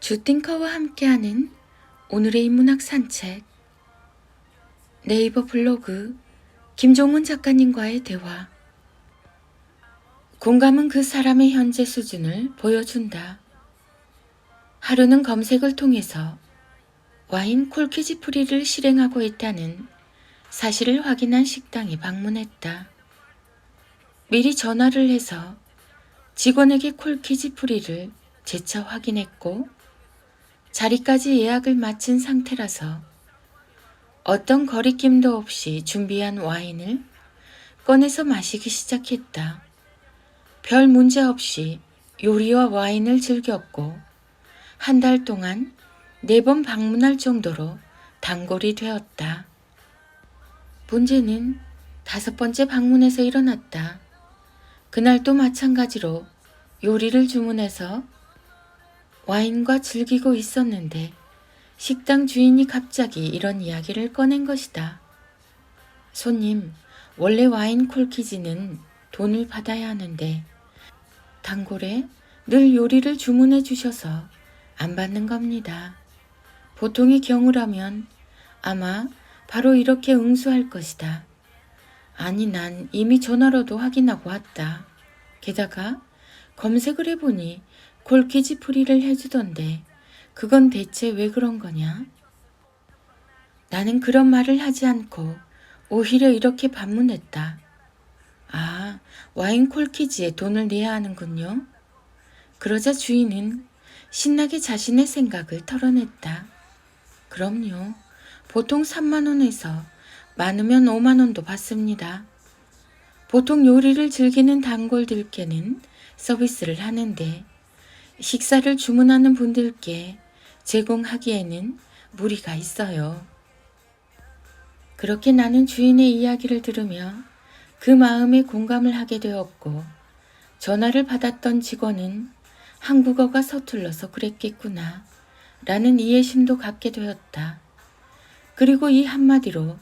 주띵커와 함께하는 오늘의 인문학 산책. 네이버 블로그 김종문 작가님과의 대화. 공감은 그 사람의 현재 수준을 보여준다. 하루는 검색을 통해서 와인 콜키지 프리를 실행하고 있다는 사실을 확인한 식당에 방문했다. 미리 전화를 해서 직원에게 콜키지 프리를 재차 확인했고 자리까지 예약을 마친 상태라서 어떤 거리낌도 없이 준비한 와인을 꺼내서 마시기 시작했다. 별 문제 없이 요리와 와인을 즐겼고 한 달 동안 4번 방문할 정도로 단골이 되었다. 문제는 5번째 방문에서 일어났다. 그날도 마찬가지로 요리를 주문해서 와인과 즐기고 있었는데 식당 주인이 갑자기 이런 이야기를 꺼낸 것이다. 손님, 원래 와인 콜키지는 돈을 받아야 하는데 단골에 늘 요리를 주문해 주셔서 안 받는 겁니다. 보통의 경우라면 아마 바로 이렇게 응수할 것이다. 아니, 난 이미 전화로도 확인하고 왔다. 게다가 검색을 해보니 콜키지 프리를 해주던데 그건 대체 왜 그런 거냐? 나는 그런 말을 하지 않고 오히려 이렇게 반문했다. 아, 와인 콜키지에 돈을 내야 하는군요. 그러자 주인은 신나게 자신의 생각을 털어냈다. 그럼요. 보통 3만 원에서 많으면 5만 원도 받습니다. 보통 요리를 즐기는 단골들께는 서비스를 하는데 식사를 주문하는 분들께 제공하기에는 무리가 있어요. 그렇게 나는 주인의 이야기를 들으며 그 마음에 공감을 하게 되었고 전화를 받았던 직원은 한국어가 서툴러서 그랬겠구나 라는 이해심도 갖게 되었다. 그리고 이 한마디로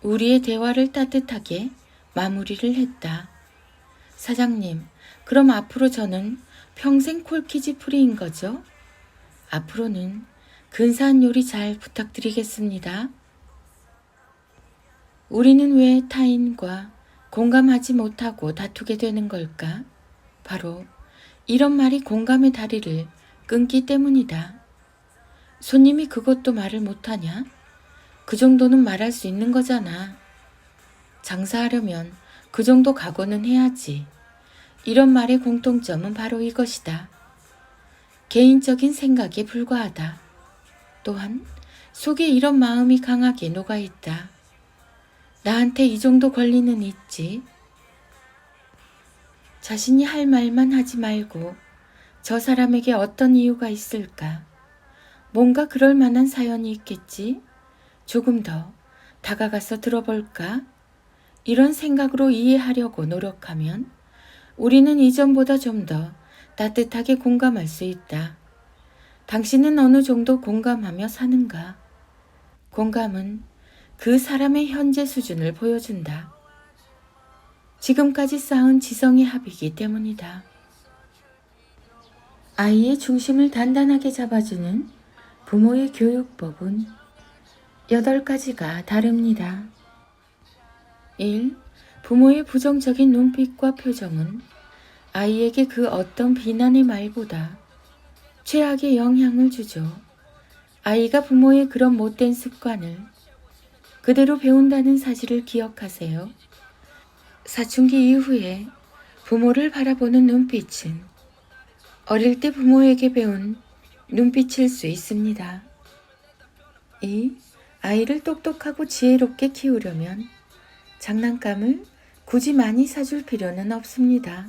우리의 대화를 따뜻하게 마무리를 했다. 사장님, 그럼 앞으로 저는 평생 콜키지 프리인 거죠? 앞으로는 근사한 요리 잘 부탁드리겠습니다. 우리는 왜 타인과 공감하지 못하고 다투게 되는 걸까? 바로 이런 말이 공감의 다리를 끊기 때문이다. 손님이 그것도 말을 못하냐? 그 정도는 말할 수 있는 거잖아. 장사하려면 그 정도 각오는 해야지. 이런 말의 공통점은 바로 이것이다. 개인적인 생각에 불과하다. 또한 속에 이런 마음이 강하게 녹아있다. 나한테 이 정도 권리는 있지. 자신이 할 말만 하지 말고 저 사람에게 어떤 이유가 있을까? 뭔가 그럴 만한 사연이 있겠지? 조금 더 다가가서 들어볼까? 이런 생각으로 이해하려고 노력하면 우리는 이전보다 좀 더 따뜻하게 공감할 수 있다. 당신은 어느 정도 공감하며 사는가? 공감은 그 사람의 현재 수준을 보여준다. 지금까지 쌓은 지성의 합이기 때문이다. 아이의 중심을 단단하게 잡아주는 부모의 교육법은 8가지가 다릅니다. 1. 부모의 부정적인 눈빛과 표정은 아이에게 그 어떤 비난의 말보다 최악의 영향을 주죠. 아이가 부모의 그런 못된 습관을 그대로 배운다는 사실을 기억하세요. 사춘기 이후에 부모를 바라보는 눈빛은 어릴 때 부모에게 배운 눈빛일 수 있습니다. 2. 아이를 똑똑하고 지혜롭게 키우려면 장난감을 굳이 많이 사줄 필요는 없습니다.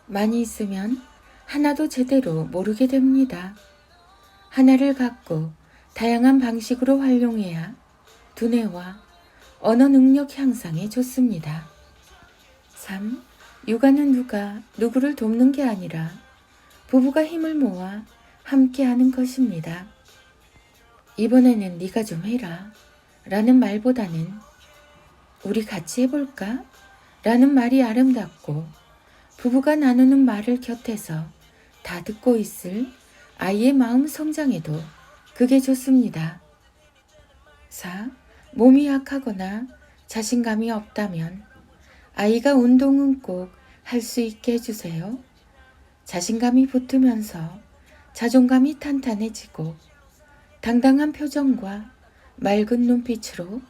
많이 있으면 하나도 제대로 모르게 됩니다. 하나를 갖고 다양한 방식으로 활용해야 두뇌와 언어 능력 향상에 좋습니다. 3. 육아는 누가 누구를 돕는 게 아니라 부부가 힘을 모아 함께하는 것입니다. 이번에는 네가 좀 해라 라는 말보다는 우리 같이 해볼까? 라는 말이 아름답고 부부가 나누는 말을 곁에서 다 듣고 있을 아이의 마음 성장에도 그게 좋습니다. 4. 몸이 약하거나 자신감이 없다면 아이가 운동은 꼭 할 수 있게 해주세요. 자신감이 붙으면서 자존감이 탄탄해지고 당당한 표정과 맑은 눈빛으로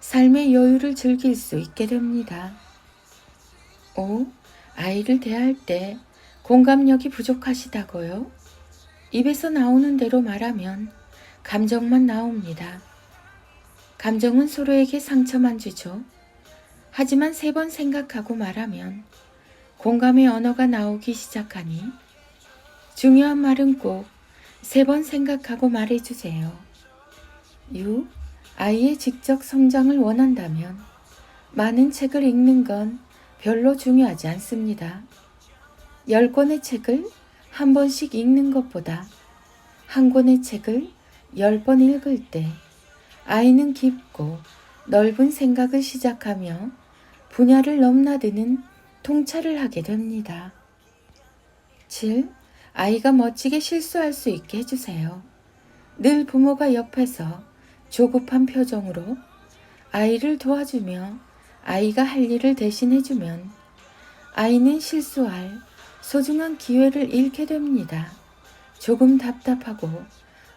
삶의 여유를 즐길 수 있게 됩니다. 5. 아이를 대할 때 공감력이 부족하시다고요? 입에서 나오는 대로 말하면 감정만 나옵니다. 감정은 서로에게 상처만 주죠. 하지만 3번 생각하고 말하면 공감의 언어가 나오기 시작하니 중요한 말은 꼭 3번 생각하고 말해주세요. 6. 아이의 지적 성장을 원한다면 많은 책을 읽는 건 별로 중요하지 않습니다. 10권의 책을 한 번씩 읽는 것보다 한 권의 책을 10번 읽을 때 아이는 깊고 넓은 생각을 시작하며 분야를 넘나드는 통찰을 하게 됩니다. 7. 아이가 멋지게 실수할 수 있게 해주세요. 늘 부모가 옆에서 조급한 표정으로 아이를 도와주며 아이가 할 일을 대신해주면 아이는 실수할 소중한 기회를 잃게 됩니다. 조금 답답하고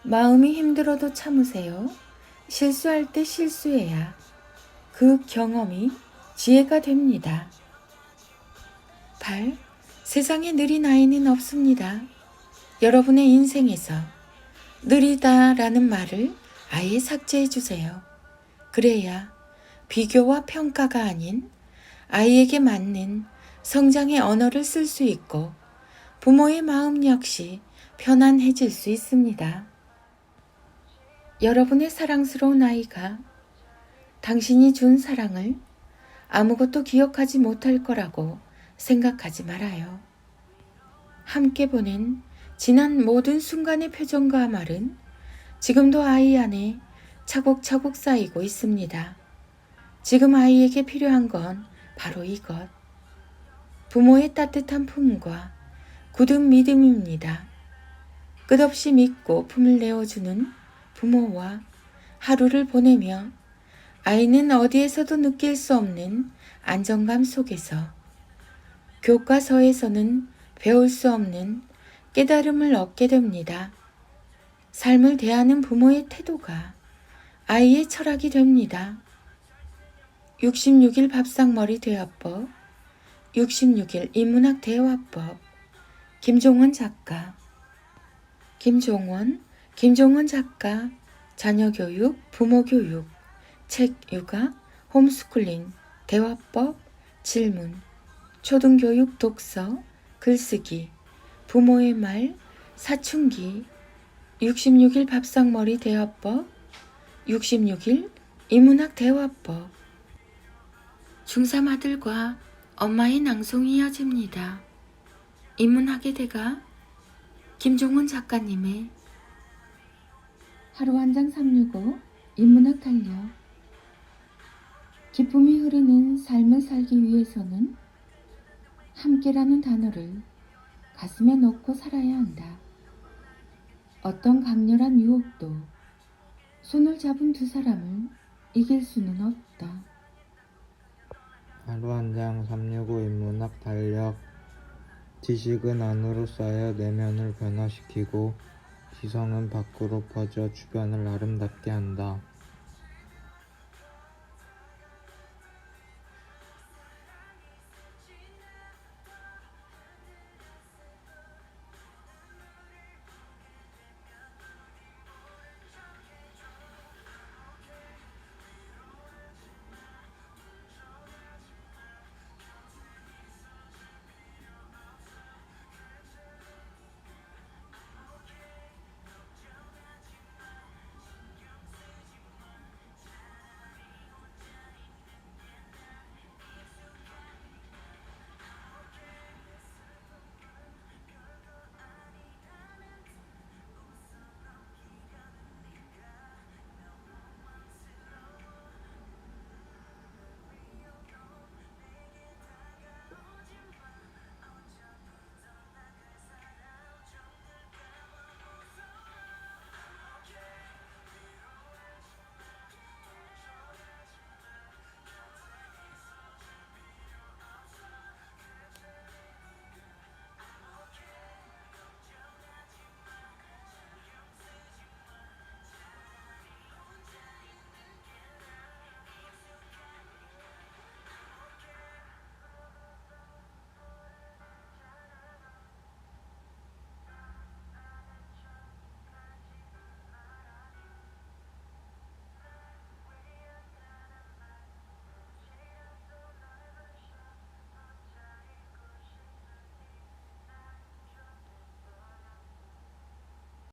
마음이 힘들어도 참으세요. 실수할 때 실수해야 그 경험이 지혜가 됩니다. 8. 세상에 느린 아이는 없습니다. 여러분의 인생에서 느리다라는 말을 아예 삭제해 주세요. 그래야 비교와 평가가 아닌 아이에게 맞는 성장의 언어를 쓸 수 있고 부모의 마음 역시 편안해질 수 있습니다. 여러분의 사랑스러운 아이가 당신이 준 사랑을 아무것도 기억하지 못할 거라고 생각하지 말아요. 함께 보낸 지난 모든 순간의 표정과 말은 지금도 아이 안에 차곡차곡 쌓이고 있습니다. 지금 아이에게 필요한 건 바로 이것. 부모의 따뜻한 품과 굳은 믿음입니다. 끝없이 믿고 품을 내어주는 부모와 하루를 보내며 아이는 어디에서도 느낄 수 없는 안정감 속에서 교과서에서는 배울 수 없는 깨달음을 얻게 됩니다. 삶을 대하는 부모의 태도가 아이의 철학이 됩니다. 66일 밥상머리 대화법, 66일 인문학 대화법, 김종원 작가. 김종원 작가, 자녀교육, 부모교육, 책 육아, 홈스쿨링, 대화법, 질문, 초등교육 독서, 글쓰기, 부모의 말, 사춘기, 66일 밥상머리 대화법, 66일 인문학 대화법. 중3 아들과 엄마의 낭송이 이어집니다. 인문학의 대가 김종원 작가님의 하루 한 장 365 인문학 달력. 기쁨이 흐르는 삶을 살기 위해서는 함께라는 단어를 가슴에 넣고 살아야 한다. 어떤 강렬한 유혹도 손을 잡은 두 사람을 이길 수는 없다. 하루 한 장 365 인문학 달력. 지식은 안으로 쌓여 내면을 변화시키고 지성은 밖으로 퍼져 주변을 아름답게 한다.